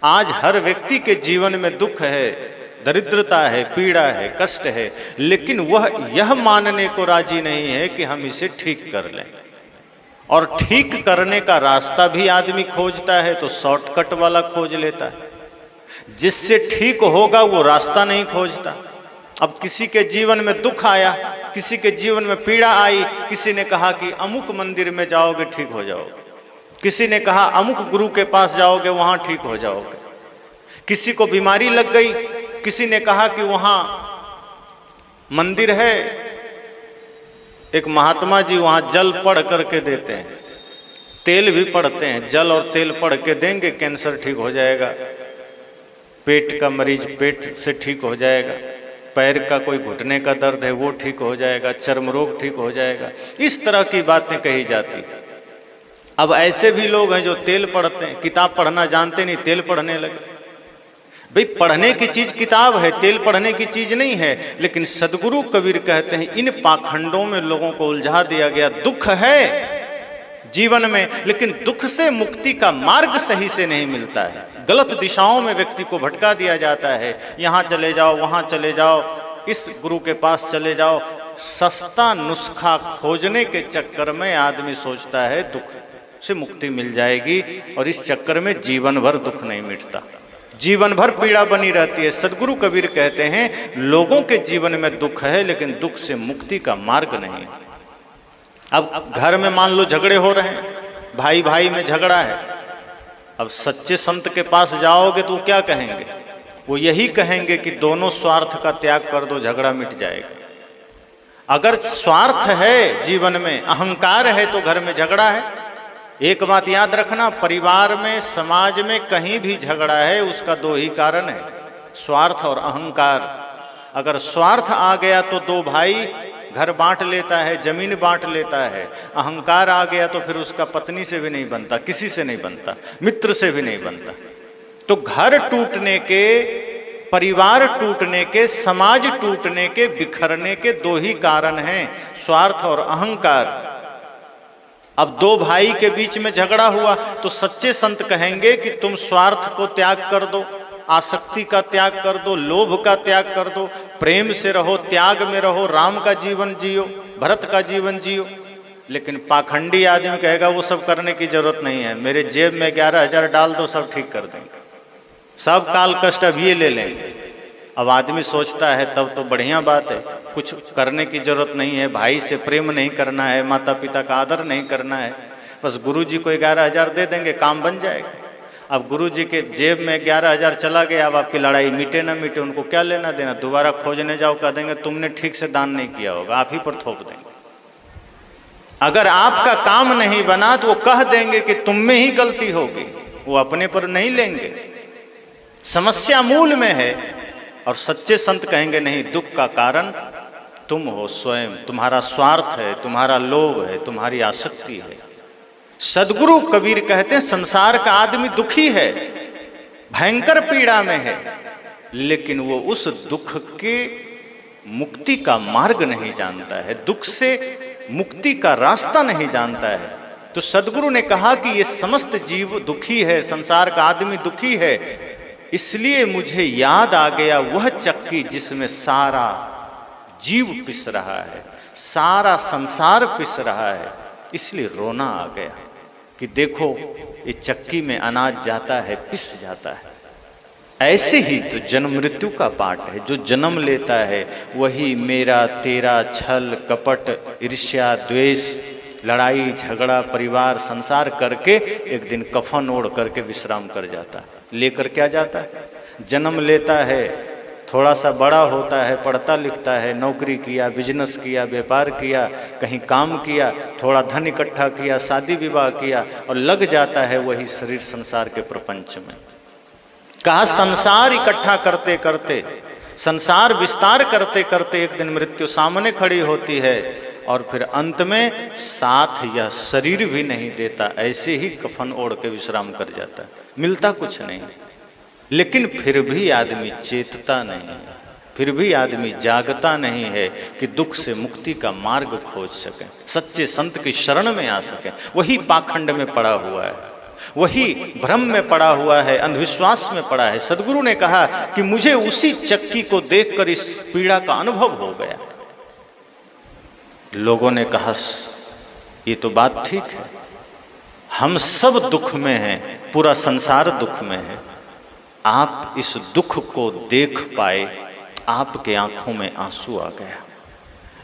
आज हर व्यक्ति के जीवन में दुख है, दरिद्रता है, पीड़ा है, कष्ट है, लेकिन वह यह मानने को राजी नहीं है कि हम इसे ठीक कर लें। और ठीक करने का रास्ता भी आदमी खोजता है तो शॉर्टकट वाला खोज लेता है, जिससे ठीक होगा वो रास्ता नहीं खोजता। अब किसी के जीवन में दुख आया, किसी के जीवन में पीड़ा आई, किसी ने कहा कि अमुक मंदिर में जाओगे ठीक हो जाओगे, किसी ने कहा अमुक गुरु के पास जाओगे वहां ठीक हो जाओगे, किसी को बीमारी लग गई, किसी ने कहा कि वहां मंदिर है, एक महात्मा जी वहां जल पढ़ करके देते हैं, तेल भी पढ़ते हैं, जल और तेल पढ़ के देंगे कैंसर ठीक हो जाएगा, पेट का मरीज पेट से ठीक हो जाएगा, पैर का कोई घुटने का दर्द है वो ठीक हो जाएगा, चर्म रोग ठीक हो जाएगा, इस तरह की बातें कही जाती। अब ऐसे भी लोग हैं जो तेल पढ़ते हैं, किताब पढ़ना जानते नहीं, तेल पढ़ने लगे। भाई पढ़ने की चीज किताब है, तेल पढ़ने की चीज नहीं है। लेकिन सदगुरु कबीर कहते हैं इन पाखंडों में लोगों को उलझा दिया गया। दुख है जीवन में, लेकिन दुख से मुक्ति का मार्ग सही से नहीं मिलता है, गलत दिशाओं में व्यक्ति को भटका दिया जाता है। यहाँ चले जाओ, वहाँ चले जाओ, इस गुरु के पास चले जाओ। सस्ता नुस्खा खोजने के चक्कर में आदमी सोचता है दुख से मुक्ति मिल जाएगी, और इस चक्कर में जीवन भर दुख नहीं मिटता, जीवन भर पीड़ा बनी रहती है। सदगुरु कबीर कहते हैं लोगों के जीवन में दुख है, लेकिन दुख से मुक्ति का मार्ग नहीं। अब घर में मान लो झगड़े हो रहे हैं, भाई भाई में झगड़ा है, अब सच्चे संत के पास जाओगे तो क्या कहेंगे? वो यही कहेंगे कि दोनों स्वार्थ का त्याग कर दो, झगड़ा मिट जाएगा। अगर स्वार्थ है जीवन में, अहंकार है, तो घर में झगड़ा है। एक बात याद रखना, परिवार में, समाज में कहीं भी झगड़ा है उसका दो ही कारण है, स्वार्थ और अहंकार। अगर स्वार्थ आ गया तो दो भाई घर बांट लेता है, जमीन बांट लेता है। अहंकार आ गया तो फिर उसका पत्नी से भी नहीं बनता, किसी से नहीं बनता, मित्र से भी नहीं बनता। तो घर टूटने के, परिवार टूटने के, समाज टूटने के, बिखरने के दो ही कारण हैं, स्वार्थ और अहंकार। अब दो भाई के बीच में झगड़ा हुआ तो सच्चे संत कहेंगे कि तुम स्वार्थ को त्याग कर दो, आसक्ति का त्याग कर दो, लोभ का त्याग कर दो, प्रेम से रहो, त्याग में रहो, राम का जीवन जियो, भरत का जीवन जियो। लेकिन पाखंडी आदमी कहेगा वो सब करने की जरूरत नहीं है, मेरे जेब में 11,000 डाल दो, सब ठीक कर देंगे, सब काल कष्ट अब ये ले लेंगे। अब आदमी सोचता है तब तो बढ़िया बात है, कुछ करने की जरूरत नहीं है, भाई से प्रेम नहीं करना है, माता पिता का आदर नहीं करना है, बस गुरुजी को 11,000 दे देंगे, काम बन जाएगा। अब गुरुजी के जेब में 11,000 चला गया, अब आपकी लड़ाई मिटे ना मिटे उनको क्या लेना देना, दोबारा खोजने जाओ, कह देंगे तुमने ठीक से दान नहीं किया होगा, आप ही पर थोप देंगे। अगर आपका काम नहीं बना तो वो कह देंगे कि तुम में ही गलती होगी, वो अपने पर नहीं लेंगे। समस्या मूल में है। और सच्चे संत कहेंगे नहीं, दुख का कारण तुम हो स्वयं, तुम्हारा स्वार्थ है, तुम्हारा लोभ है, तुम्हारी आसक्ति है। सदगुरु कबीर कहते हैं संसार का आदमी दुखी है, भयंकर पीड़ा में है, लेकिन वो उस दुख के मुक्ति का मार्ग नहीं जानता है, दुख से मुक्ति का रास्ता नहीं जानता है। तो सदगुरु ने कहा कि ये समस्त जीव दुखी है, संसार का आदमी दुखी है, इसलिए मुझे याद आ गया वह चक्की जिसमें सारा जीव पिस रहा है, सारा संसार पिस रहा है। इसलिए रोना आ गया कि देखो ये चक्की में अनाज जाता है, पिस जाता है। ऐसे ही तो जन्म मृत्यु का पाठ है, जो जन्म लेता है वही मेरा तेरा छल कपट ईर्ष्या द्वेष लड़ाई झगड़ा परिवार संसार करके एक दिन कफन ओढ़ करके विश्राम कर जाता है। लेकर क्या जाता है? जन्म लेता है, थोड़ा सा बड़ा होता है, पढ़ता लिखता है, नौकरी किया, बिजनेस किया, व्यापार किया, कहीं काम किया, थोड़ा धन इकट्ठा किया, शादी विवाह किया, और लग जाता है वही शरीर संसार के प्रपंच में। कहा संसार इकट्ठा करते करते, संसार विस्तार करते करते एक दिन मृत्यु सामने खड़ी होती है, और फिर अंत में साथ यह शरीर भी नहीं देता, ऐसे ही कफन ओढ़ के विश्राम कर जाता है, मिलता कुछ नहीं। लेकिन फिर भी आदमी चेतता नहीं, फिर भी आदमी जागता नहीं है कि दुख से मुक्ति का मार्ग खोज सके, सच्चे संत की शरण में आ सके। वही पाखंड में पड़ा हुआ है। वही भ्रम में पड़ा हुआ है, अंधविश्वास में पड़ा है। सदगुरु ने कहा कि मुझे उसी चक्की को देखकर इस पीड़ा का अनुभव हो गया। लोगों ने कहा ये तो बात ठीक है, हम सब दुख में हैं, पूरा संसार दुख में है, आप इस दुख को देख पाए, आपके आंखों में आंसू आ गया।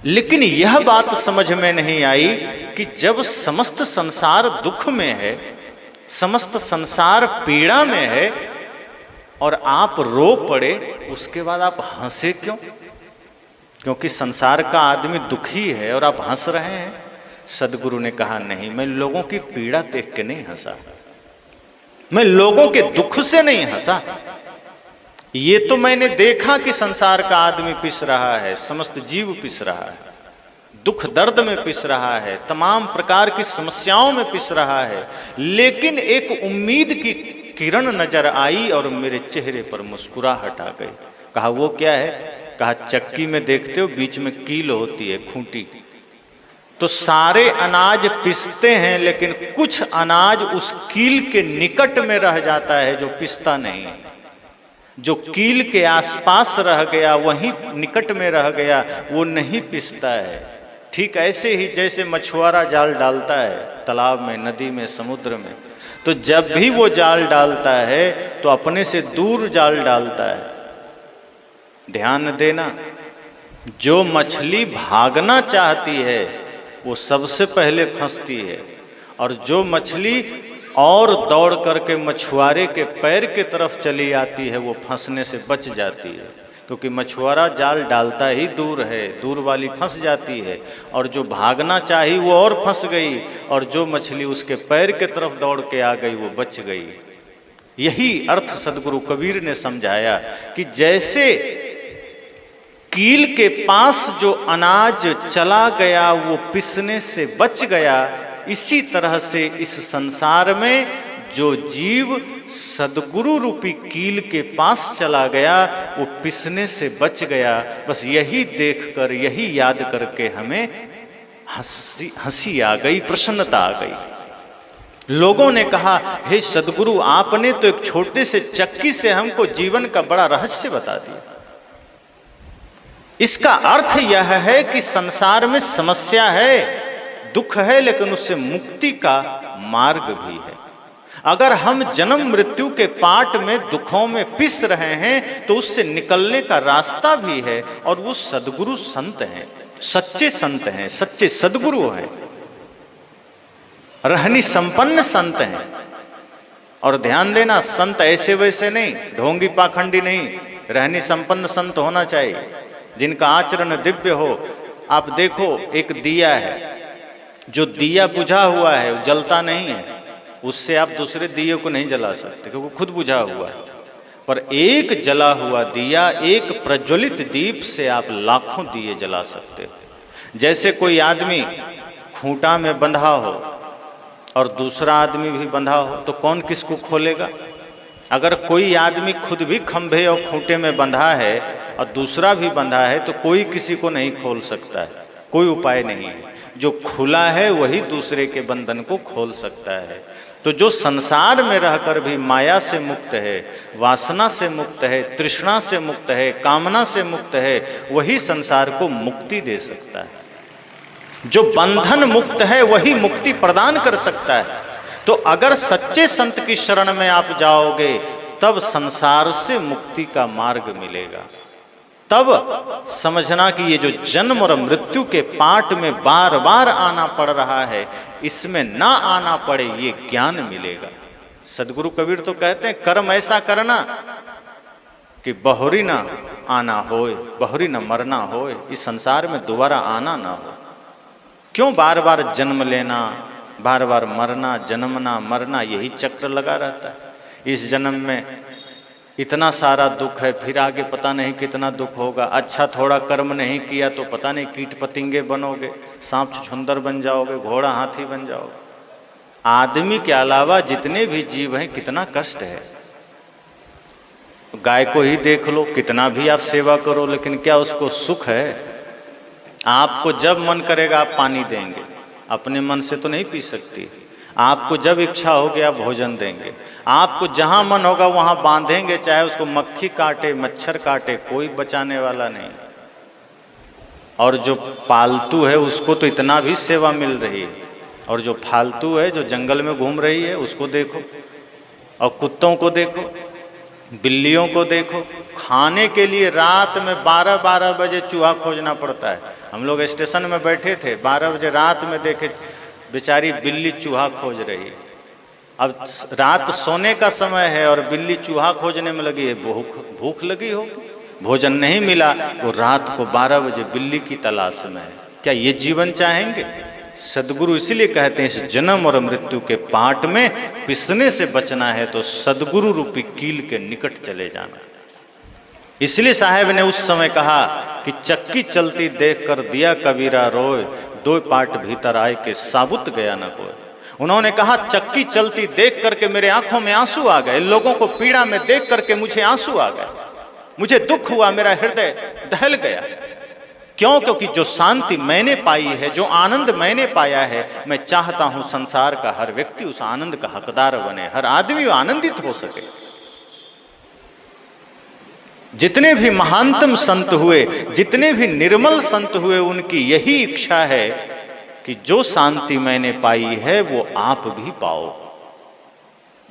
लेकिन यह बात समझ में नहीं आई कि जब समस्त संसार दुख में है, समस्त संसार पीड़ा में है और आप रो पड़े, उसके बाद आप हंसे क्यों? क्योंकि संसार का आदमी दुखी है और आप हंस रहे हैं। सदगुरु ने कहा नहीं, मैं लोगों की पीड़ा देख के नहीं हंसा, मैं लोगों के दुख से नहीं हंसा। ये तो मैंने देखा कि संसार का आदमी पिस रहा है, समस्त जीव पिस रहा है, दुख दर्द में पिस रहा है, तमाम प्रकार की समस्याओं में पिस रहा है। लेकिन एक उम्मीद की किरण नजर आई और मेरे चेहरे पर मुस्कुराहट आ गई। कहा वो क्या है? कहा चक्की में देखते हो बीच में कील होती है, खूंटी, तो सारे अनाज पिसते हैं लेकिन कुछ अनाज उस कील के निकट में रह जाता है जो पिसता नहीं। जो कील के आसपास रह गया, वहीं निकट में रह गया, वो नहीं पिसता है। ठीक ऐसे ही जैसे मछुआरा जाल डालता है तालाब में, नदी में, समुद्र में, तो जब भी वो जाल डालता है तो अपने से दूर जाल डालता है। ध्यान देना, जो मछली भागना चाहती है वो सबसे पहले फंसती है, और जो मछली और दौड़ करके मछुआरे के पैर के तरफ चली आती है वो फंसने से बच जाती है। क्योंकि मछुआरा जाल डालता ही दूर है, दूर वाली फंस जाती है, और जो भागना चाही वो और फंस गई, और जो मछली उसके पैर के तरफ दौड़ के आ गई वो बच गई। यही अर्थ सदगुरु कबीर ने समझाया कि जैसे कील के पास जो अनाज चला गया वो पिसने से बच गया, इसी तरह से इस संसार में जो जीव सदगुरु रूपी कील के पास चला गया वो पिसने से बच गया। बस यही देखकर, यही याद करके हमें हंसी आ गई, प्रसन्नता आ गई। लोगों ने कहा हे सदगुरु, आपने तो एक छोटे से चक्की से हमको जीवन का बड़ा रहस्य बता दिया। इसका अर्थ यह है कि संसार में समस्या है, दुख है, लेकिन उससे मुक्ति का मार्ग भी है। अगर हम जन्म मृत्यु के पाट में, दुखों में पिस रहे हैं तो उससे निकलने का रास्ता भी है, और वो सदगुरु संत हैं, सच्चे संत हैं, सच्चे सदगुरु हैं, रहनी संपन्न संत हैं। और ध्यान देना, संत ऐसे वैसे नहीं, ढोंगी पाखंडी नहीं, रहनी संपन्न संत होना चाहिए जिनका आचरण दिव्य हो। आप देखो, एक दिया है, जो दिया बुझा हुआ है वो जलता नहीं है, उससे आप दूसरे दिए को नहीं जला सकते क्योंकि खुद बुझा हुआ है। पर एक जला हुआ दिया, एक प्रज्वलित दीप से आप लाखों दिए जला सकते हो। जैसे कोई आदमी खूंटा में बंधा हो और दूसरा आदमी भी बंधा हो, तो कौन किसको खोलेगा? अगर कोई आदमी खुद भी खंभे और खूंटे में बंधा है और दूसरा भी बंधा है तो कोई किसी को नहीं खोल सकता है, कोई उपाय नहीं है। जो खुला है वही दूसरे के बंधन को खोल सकता है। तो जो संसार में रहकर भी माया से मुक्त है, वासना से मुक्त है, तृष्णा से मुक्त है, कामना से मुक्त है, वही संसार को मुक्ति दे सकता है। जो बंधन मुक्त है वही मुक्ति प्रदान कर सकता है। तो अगर सच्चे संत की शरण में आप जाओगे तब संसार से मुक्ति का मार्ग मिलेगा। तब समझना कि ये जो जन्म और मृत्यु के पाट में बार बार आना पड़ रहा है, इसमें ना आना पड़े, ये ज्ञान मिलेगा। सदगुरु कबीर तो कहते हैं कर्म ऐसा करना कि बहुरी ना आना होए, बहुरी ना मरना होए, इस संसार में दोबारा आना ना हो। क्यों बार बार जन्म लेना, बार बार मरना, जन्मना मरना, यही चक्र लगा रहता है। इस जन्म में इतना सारा दुख है, फिर आगे पता नहीं कितना दुख होगा। अच्छा थोड़ा कर्म नहीं किया तो पता नहीं कीट पतिंगे बनोगे, सांप छुछुंदर बन जाओगे, घोड़ा हाथी बन जाओगे। आदमी के अलावा जितने भी जीव हैं कितना कष्ट है। गाय को ही देख लो, कितना भी आप सेवा करो लेकिन क्या उसको सुख है? आपको जब मन करेगा आप पानी देंगे, अपने मन से तो नहीं पी सकती। आपको जब इच्छा होगी आप भोजन देंगे, आपको जहाँ मन होगा वहाँ बांधेंगे, चाहे उसको मक्खी काटे मच्छर काटे, कोई बचाने वाला नहीं। और जो पालतू है उसको तो इतना भी सेवा मिल रही है, और जो फालतू है जो जंगल में घूम रही है उसको देखो, और कुत्तों को देखो, बिल्लियों को देखो, खाने के लिए रात में 12-12 बजे चूहा खोजना पड़ता है। हम लोग स्टेशन में बैठे थे, 12 बजे रात में देखे बेचारी बिल्ली चूहा खोज रही है। अब रात सोने का समय है और बिल्ली चूहा खोजने में लगी है, भूख लगी होगी, भोजन नहीं मिला, वो रात को 12 बजे बिल्ली की तलाश में है। क्या ये जीवन चाहेंगे? सदगुरु इसीलिए कहते हैं इस जन्म और मृत्यु के पाट में पिसने से बचना है तो सदगुरु रूपी कील के निकट चले जाना। इसलिए साहब ने उस समय कहा कि चक्की चलती देख कर दिया कबीरा रोए, 2 पाट भीतर आए के साबुत गया न कोई। उन्होंने कहा चक्की चलती देख करके मेरे आंखों में आंसू आ गए, लोगों को पीड़ा में देख करके मुझे आंसू आ गए, मुझे दुख हुआ, मेरा हृदय दहल गया। क्यों? क्योंकि जो शांति मैंने पाई है, जो आनंद मैंने पाया है, मैं चाहता हूं संसार का हर व्यक्ति उस आनंद का हकदार बने, हर आदमी आनंदित हो सके। जितने भी महानतम संत हुए, जितने भी निर्मल संत हुए, उनकी यही इच्छा है कि जो शांति मैंने पाई है वो आप भी पाओ।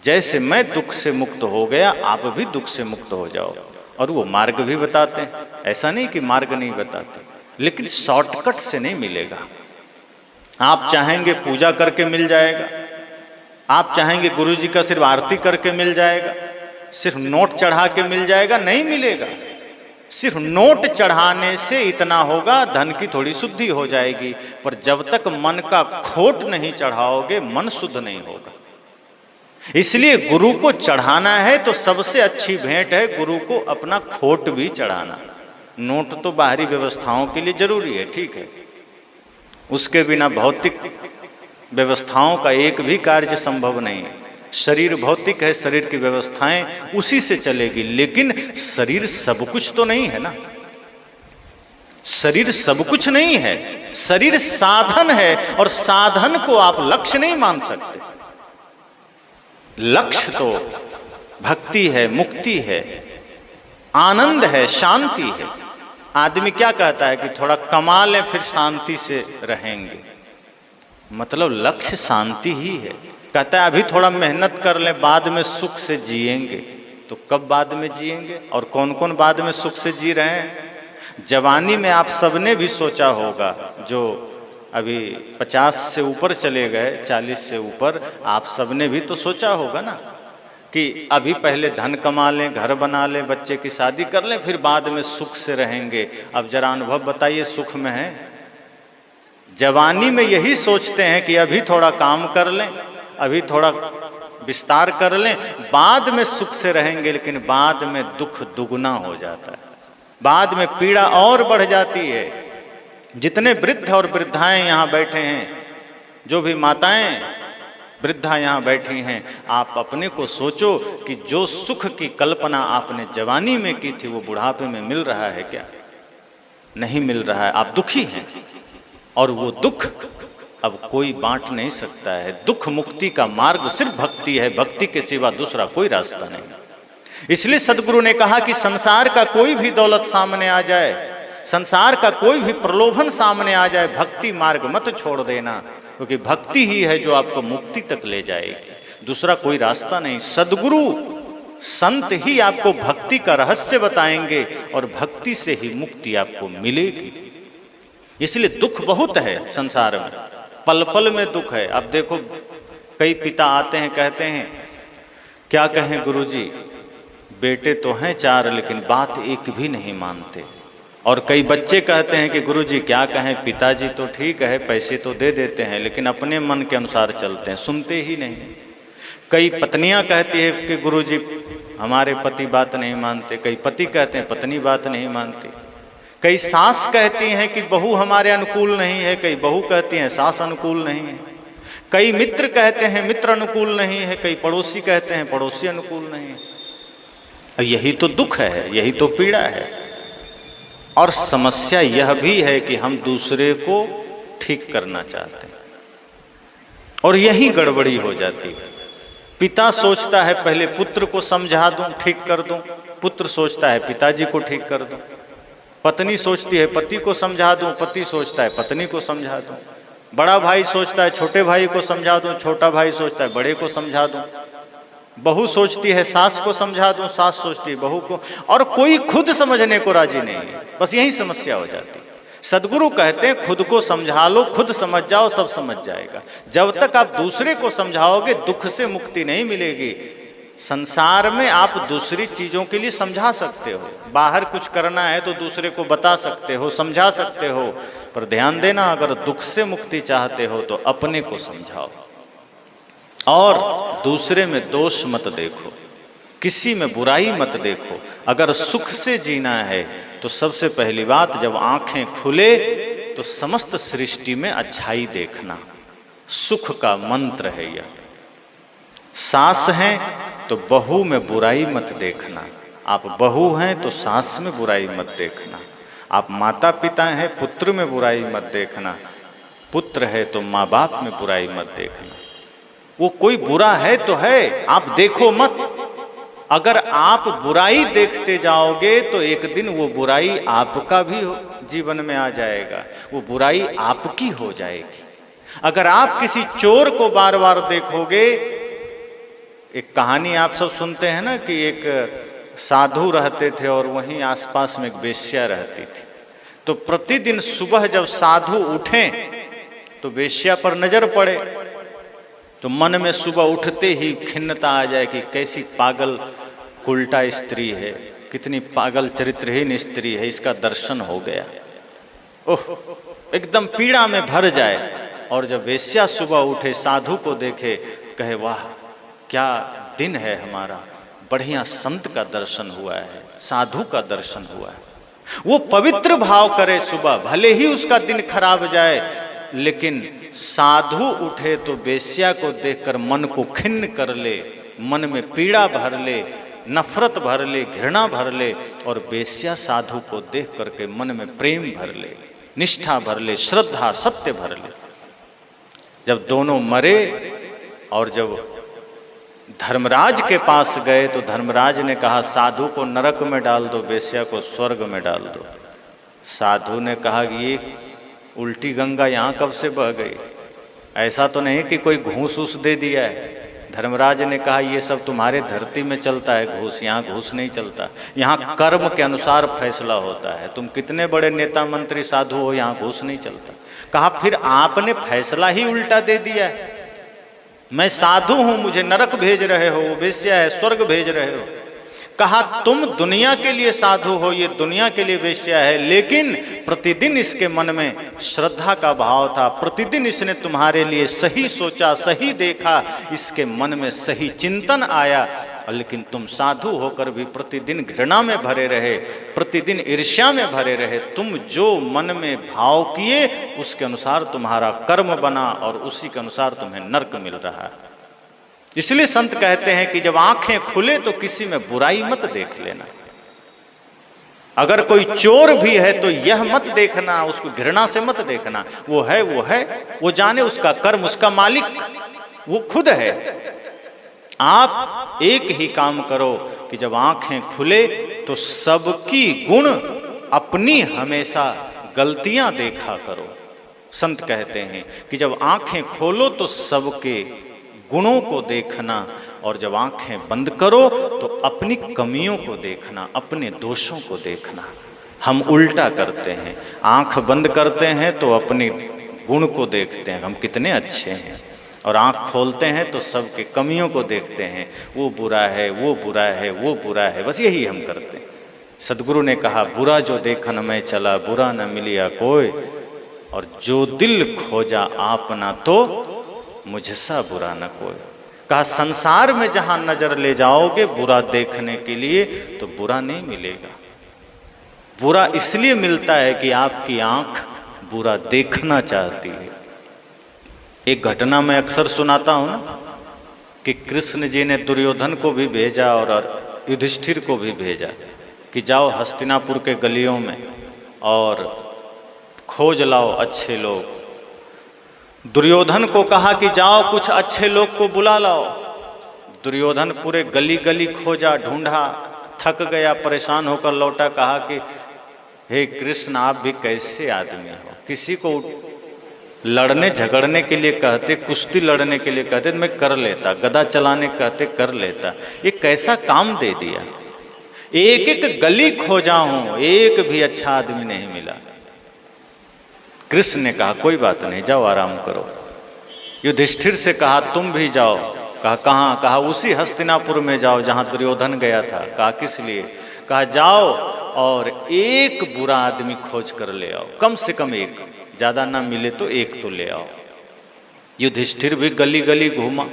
जैसे मैं दुख से मुक्त हो गया, आप भी दुख से मुक्त हो जाओ। और वो मार्ग भी बताते हैं, ऐसा नहीं कि मार्ग नहीं बताते, लेकिन शॉर्टकट से नहीं मिलेगा। आप चाहेंगे पूजा करके मिल जाएगा, आप चाहेंगे गुरुजी का सिर्फ आरती करके मिल जाएगा, सिर्फ नोट चढ़ा के मिल जाएगा, नहीं मिलेगा। सिर्फ नोट चढ़ाने से इतना होगा, धन की थोड़ी शुद्धि हो जाएगी, पर जब तक मन का खोट नहीं चढ़ाओगे मन शुद्ध नहीं होगा। इसलिए गुरु को चढ़ाना है तो सबसे अच्छी भेंट है गुरु को अपना खोट भी चढ़ाना। नोट तो बाहरी व्यवस्थाओं के लिए जरूरी है, ठीक है, उसके बिना भौतिक व्यवस्थाओं का एक भी कार्य संभव नहीं है। शरीर भौतिक है, शरीर की व्यवस्थाएं उसी से चलेगी, लेकिन शरीर सब कुछ तो नहीं है ना। शरीर सब कुछ नहीं है, शरीर साधन है, और साधन को आप लक्ष्य नहीं मान सकते। लक्ष्य तो भक्ति है, मुक्ति है, आनंद है, शांति है। आदमी क्या कहता है कि थोड़ा कमा लें फिर शांति से रहेंगे, मतलब लक्ष्य शांति ही है। कहता है अभी थोड़ा मेहनत कर लें बाद में सुख से जिएंगे, तो कब बाद में जिएंगे? और कौन कौन बाद में सुख से जी रहे हैं? जवानी में आप सबने भी सोचा होगा, जो अभी 50 से ऊपर चले गए, 40 से ऊपर, आप सबने भी तो सोचा होगा ना कि अभी पहले धन कमा लें, घर बना लें, बच्चे की शादी कर लें, फिर बाद में सुख से रहेंगे। अब जरा अनुभव बताइए, सुख में है? जवानी में यही सोचते हैं कि अभी थोड़ा काम कर लें, अभी थोड़ा विस्तार कर लें, बाद में सुख से रहेंगे, लेकिन बाद में दुख दुगना हो जाता है, बाद में पीड़ा और बढ़ जाती है। जितने वृद्ध और वृद्धाएं यहाँ बैठे हैं, जो भी माताएं वृद्धा यहाँ बैठी हैं, आप अपने को सोचो कि जो सुख की कल्पना आपने जवानी में की थी वो बुढ़ापे में मिल रहा है क्या? नहीं मिल रहा है। आप दुखी हैं, और वो दुख अब कोई बांट नहीं सकता है। दुख मुक्ति का मार्ग सिर्फ भक्ति है, भक्ति के सिवा दूसरा कोई रास्ता नहीं। इसलिए सदगुरु ने कहा कि संसार का कोई भी दौलत सामने आ जाए, संसार का कोई भी प्रलोभन सामने आ जाए, भक्ति मार्ग मत छोड़ देना, क्योंकि भक्ति ही है जो आपको मुक्ति तक ले जाएगी, दूसरा कोई रास्ता नहीं। सदगुरु संत ही आपको भक्ति का रहस्य बताएंगे और भक्ति से ही मुक्ति आपको मिलेगी। इसलिए दुख बहुत है संसार में, पल पल में दुख है। अब देखो, कई पिता आते हैं, कहते हैं क्या कहें गुरुजी, बेटे तो हैं 4 लेकिन बात एक भी नहीं मानते। और कई बच्चे कहते हैं कि गुरुजी क्या कहें, पिताजी तो ठीक है, पैसे तो दे देते हैं, लेकिन अपने मन के अनुसार चलते हैं, सुनते ही नहीं। कई पत्नियां कहती है कि गुरुजी हमारे पति बात नहीं मानते, कई पति कहते हैं पत्नी बात नहीं मानती, कई सास कहती हैं कि बहू हमारे अनुकूल नहीं है, कई बहू कहती हैं सास अनुकूल नहीं है, कई मित्र कहते हैं मित्र अनुकूल नहीं है, कई पड़ोसी कहते हैं पड़ोसी अनुकूल नहीं है। यही तो दुख है, यही तो पीड़ा है। और समस्या यह भी है कि हम दूसरे को ठीक करना चाहते हैं। और यही गड़बड़ी हो जाती है। पिता सोचता है पहले पुत्र को समझा दूं, ठीक कर दूं, पुत्र सोचता है पिताजी को ठीक कर दूं, पत्नी सोचती है पति को समझा दूं, पति सोचता है पत्नी को समझा दूं, बड़ा भाई सोचता है छोटे भाई को समझा दूं, छोटा भाई सोचता है बड़े को समझा दूं, बहू सोचती है सास को समझा दूं, सास सोचती है बहू को, और कोई खुद समझने को राजी नहीं है। बस यही समस्या हो जाती है। सदगुरु कहते हैं खुद को समझा लो, खुद समझ जाओ, सब समझ जाएगा। जब तक आप दूसरे को समझाओगे दुख से मुक्ति नहीं मिलेगी। संसार में आप दूसरी चीजों के लिए समझा सकते हो, बाहर कुछ करना है तो दूसरे को बता सकते हो, समझा सकते हो, पर ध्यान देना अगर दुख से मुक्ति चाहते हो तो अपने को समझाओ और दूसरे में दोष मत देखो, किसी में बुराई मत देखो। अगर सुख से जीना है तो सबसे पहली बात, जब आंखें खुले तो समस्त सृष्टि में अच्छाई देखना, सुख का मंत्र है यह। सास हैं तो बहू में बुराई मत देखना, आप बहू हैं तो सास में बुराई मत देखना, आप माता पिता हैं पुत्र में बुराई मत देखना, पुत्र है तो माँ बाप में बुराई मत देखना। वो कोई बुरा है तो है, आप देखो मत। अगर आप बुराई देखते जाओगे तो एक दिन वो बुराई आपका भी जीवन में आ जाएगा, वो बुराई आपकी हो जाएगी। अगर आप किसी चोर को बार बार देखोगे, एक कहानी आप सब सुनते हैं ना कि एक साधु रहते थे और वहीं आसपास में एक वेश्या रहती थी। तो प्रतिदिन सुबह जब साधु उठें तो वेश्या पर नजर पड़े तो मन में सुबह उठते ही खिन्नता आ जाए कि कैसी पागल उल्टा स्त्री है, कितनी पागल चरित्रहीन स्त्री है, इसका दर्शन हो गया। ओह, एकदम पीड़ा में भर जाए। और जब वेश्या सुबह उठे साधु को देखे, कहे वाह क्या दिन है हमारा, बढ़िया संत का दर्शन हुआ है, साधु का दर्शन हुआ है। वो पवित्र भाव करे सुबह, भले ही उसका दिन खराब जाए, लेकिन साधु उठे तो वेश्या को देखकर मन को खिन्न कर ले, मन में पीड़ा भर ले, नफरत भर ले, घृणा भर ले, और वेश्या साधु को देख करके मन में प्रेम भर ले, निष्ठा भर ले, श्रद्धा सत्य भर ले। जब दोनों मरे और जब धर्मराज के पास गए तो धर्मराज ने कहा साधु को नरक में डाल दो, वेश्या को स्वर्ग में डाल दो। साधु ने कहा कि ये उल्टी गंगा यहाँ कब से बह गई, ऐसा तो नहीं कि कोई घूस उस दे दिया है। धर्मराज ने कहा ये सब तुम्हारे धरती में चलता है घूस, यहाँ घूस नहीं चलता, यहाँ कर्म के अनुसार फैसला होता है। तुम कितने बड़े नेता मंत्री साधु हो, यहाँ घूस नहीं चलता। कहा फिर आपने फैसला ही उल्टा दे दिया है, मैं साधु हूँ मुझे नरक भेज रहे हो, वो वेश्या है स्वर्ग भेज रहे हो। कहा तुम दुनिया के लिए साधु हो, ये दुनिया के लिए वेश्या है, लेकिन प्रतिदिन इसके मन में श्रद्धा का भाव था, प्रतिदिन इसने तुम्हारे लिए सही सोचा, सही देखा, इसके मन में सही चिंतन आया। लेकिन तुम साधु होकर भी प्रतिदिन घृणा में भरे रहे, प्रतिदिन ईर्ष्या में भरे रहे। तुम जो मन में भाव किए उसके अनुसार तुम्हारा कर्म बना और उसी के अनुसार तुम्हें नरक मिल रहा है। इसलिए संत कहते हैं कि जब आंखें खुले तो किसी में बुराई मत देख लेना। अगर कोई चोर भी है तो यह मत देखना, उसको घृणा से मत देखना, वो है वो जाने उसका कर्म, उसका मालिक वो खुद है। आप एक ही काम करो कि जब आंखें खुले तो सबकी गुण अपनी हमेशा गलतियां देखा करो। संत कहते हैं कि जब आंखें खोलो तो सबके गुणों को देखना, और जब आंखें बंद करो तो अपनी कमियों को देखना, अपने दोषों को देखना। हम उल्टा करते हैं, आंख बंद करते हैं तो अपने गुण को देखते हैं, हम कितने अच्छे हैं, और आंख खोलते हैं तो सबके कमियों को देखते हैं, वो बुरा है, वो बुरा है, वो बुरा है, बस यही हम करते हैं। सदगुरु ने कहा बुरा जो देखन मैं चला, बुरा न मिलिया कोई, और जो दिल खोजा आपना तो मुझसा बुरा न कोई। कहा संसार में जहां नजर ले जाओगे बुरा देखने के लिए तो बुरा नहीं मिलेगा। बुरा इसलिए मिलता है कि आपकी आंख बुरा देखना चाहती है। एक घटना मैं अक्सर सुनाता हूं ना कि कृष्ण जी ने दुर्योधन को भी भेजा और युधिष्ठिर को भी भेजा कि जाओ हस्तिनापुर के गलियों में और खोज लाओ अच्छे लोग। दुर्योधन को कहा कि जाओ कुछ अच्छे लोग को बुला लाओ। दुर्योधन पूरे गली गली खोजा, ढूंढा, थक गया, परेशान होकर लौटा, कहा कि हे कृष्ण, आप भी कैसे आदमी हो? किसी को लड़ने झगड़ने के लिए कहते, कुश्ती लड़ने के लिए कहते तो मैं कर लेता, गदा चलाने कहते कर लेता, ये कैसा काम दे दिया? एक एक गली खोजा हूं, एक भी अच्छा आदमी नहीं मिला। कृष्ण ने कहा कोई बात नहीं, जाओ आराम करो। युधिष्ठिर से कहा तुम भी जाओ। कहा कहाँ? कहा उसी हस्तिनापुर में जाओ जहाँ दुर्योधन गया था। कहा किस लिए? कहा जाओ और एक बुरा आदमी खोज कर ले आओ, कम से कम एक, ज़्यादा ना मिले तो एक तो ले आओ। युधिष्ठिर भी गली गली घूमा,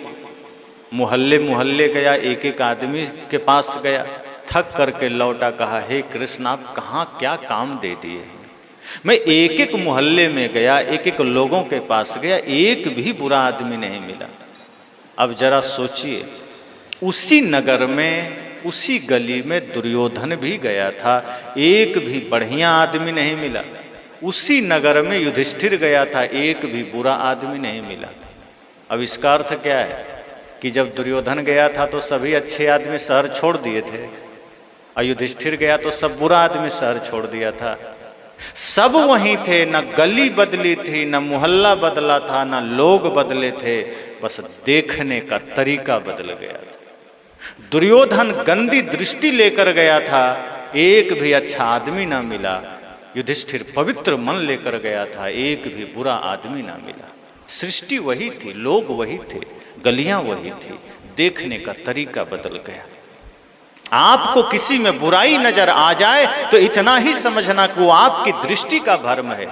मोहल्ले मोहल्ले गया, एक एक आदमी के पास गया, थक करके लौटा, कहा हे कृष्ण, आप कहाँ क्या काम दे दिए? मैं एक एक मोहल्ले में गया, एक एक लोगों के पास गया, एक भी बुरा आदमी नहीं मिला। अब जरा सोचिए, उसी नगर में, उसी गली में दुर्योधन भी गया था, एक भी बढ़िया आदमी नहीं मिला। उसी नगर में युधिष्ठिर गया था, एक भी बुरा आदमी नहीं मिला। अब इसका अर्थ क्या है कि जब दुर्योधन गया था तो सभी अच्छे आदमी शहर छोड़ दिए थे, और युधिष्ठिर गया तो सब बुरा आदमी शहर छोड़ दिया था। सब वहीं थे, न गली बदली थी, न मोहल्ला बदला था, न लोग बदले थे, बस देखने का तरीका बदल गया था। दुर्योधन गंदी दृष्टि लेकर गया था, एक भी अच्छा आदमी ना मिला। युधिष्ठिर पवित्र मन लेकर गया था, एक भी बुरा आदमी ना मिला। सृष्टि वही थी, लोग वही थे, गलियां वही थी, देखने का तरीका बदल गया। आपको किसी में बुराई नजर आ जाए तो इतना ही समझना कि वो आपकी दृष्टि का भ्रम है,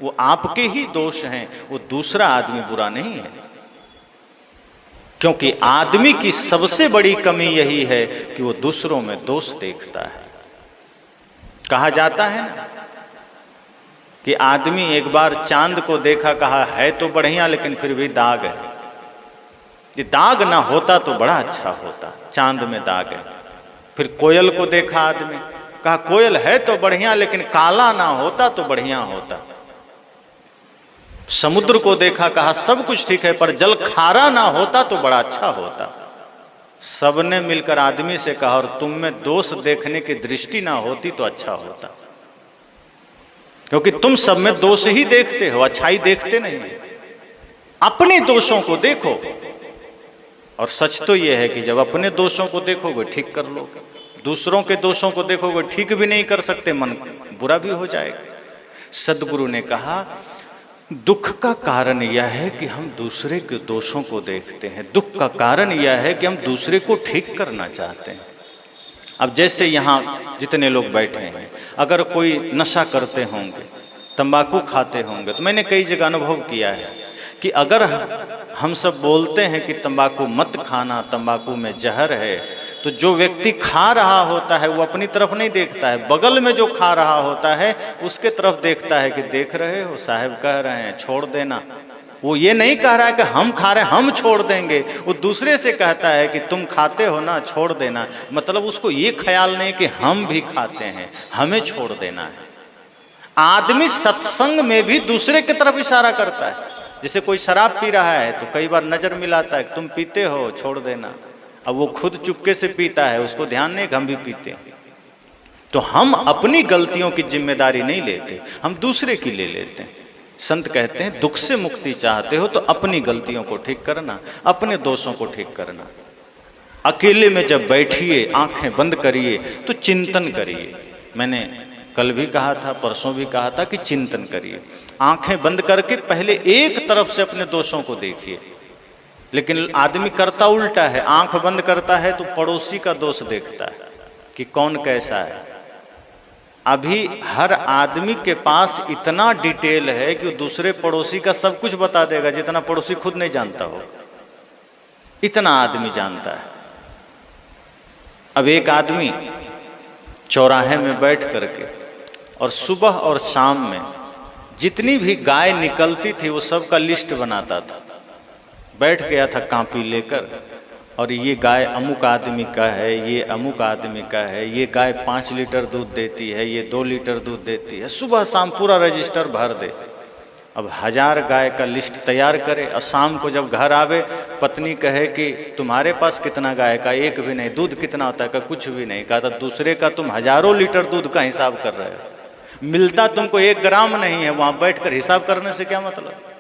वो आपके ही दोष हैं, वो दूसरा आदमी बुरा नहीं है। क्योंकि आदमी की सबसे बड़ी कमी यही है कि वो दूसरों में दोष देखता है। कहा जाता है ना कि आदमी एक बार चांद को देखा, कहा है तो बढ़िया लेकिन फिर भी दाग है, ये दाग ना होता तो बड़ा अच्छा होता, चांद में दाग है। फिर कोयल को देखा आदमी, कहा कोयल है तो बढ़िया लेकिन काला ना होता तो बढ़िया होता। समुद्र को देखा, कहा सब कुछ ठीक है पर जल खारा ना होता तो बड़ा अच्छा होता। सबने मिलकर आदमी से कहा और तुम में दोष देखने की दृष्टि ना होती तो अच्छा होता, क्योंकि तुम सब में दोष ही देखते हो, अच्छाई देखते नहीं। अपने दोषों को देखो, और सच तो यह है कि जब अपने दोषों को देखोगे ठीक कर लोगे, दूसरों के दोषों को देखोगे ठीक भी नहीं कर सकते, मन बुरा भी हो जाएगा। सदगुरु ने कहा दुख का कारण यह है कि हम दूसरे के दोषों को देखते हैं, दुख का कारण यह है कि हम दूसरे को ठीक करना चाहते हैं। अब जैसे यहाँ जितने लोग बैठे हैं, अगर कोई नशा करते होंगे, तंबाकू खाते होंगे, तो मैंने कई जगह अनुभव किया है कि अगर हम सब बोलते हैं कि तंबाकू मत खाना, तंबाकू में जहर है, तो जो व्यक्ति खा रहा होता है वो अपनी तरफ नहीं देखता है, बगल में जो खा रहा होता है उसके तरफ देखता है कि देख रहे हो साहब कह रहे हैं छोड़ देना। वो ये नहीं कह रहा है कि हम खा रहे हैं हम छोड़ देंगे, वो दूसरे से कहता है कि तुम खाते हो ना छोड़ देना। मतलब उसको ये ख्याल नहीं कि हम भी खाते हैं, हमें छोड़ देना है। आदमी सत्संग में भी दूसरे की तरफ इशारा करता है। जैसे कोई शराब पी रहा है तो कई बार नजर मिलाता है तुम पीते हो छोड़ देना। अब वो खुद चुपके से पीता है, उसको ध्यान नहीं कि हम भी पीते हैं। तो हम अपनी गलतियों की जिम्मेदारी नहीं लेते, हम दूसरे की ले लेते हैं। संत कहते हैं दुख से मुक्ति चाहते हो तो अपनी गलतियों को ठीक करना, अपने दोषों को ठीक करना। अकेले में जब बैठिए, आंखें बंद करिए तो चिंतन करिए। मैंने कल भी कहा था, परसों भी कहा था कि चिंतन करिए। आंखें बंद करके पहले एक तरफ से अपने दोषों को देखिए। लेकिन आदमी करता उल्टा है, आंख बंद करता है तो पड़ोसी का दोष देखता है कि कौन कैसा है। अभी हर आदमी के पास इतना डिटेल है कि वो दूसरे पड़ोसी का सब कुछ बता देगा जितना पड़ोसी खुद नहीं जानता होगा, इतना आदमी जानता है। अब एक आदमी चौराहे में बैठ करके और सुबह और शाम में जितनी भी गाय निकलती थी वो सब का लिस्ट बनाता था। बैठ गया था कॉपी लेकर, और ये गाय अमुक आदमी का है, ये अमुक आदमी का है, ये गाय 5 लीटर दूध देती है, ये 2 लीटर दूध देती है। सुबह शाम पूरा रजिस्टर भर दे। अब 1000 गाय का लिस्ट तैयार करे और शाम को जब घर आवे पत्नी कहे कि तुम्हारे पास कितना गाय का, एक भी नहीं। दूध कितना होता है का, कुछ भी नहीं। कहा तो दूसरे का तुम हजारों लीटर दूध का हिसाब कर रहे हो, मिलता तुमको 1 ग्राम नहीं है, वहां बैठकर हिसाब करने से क्या मतलब।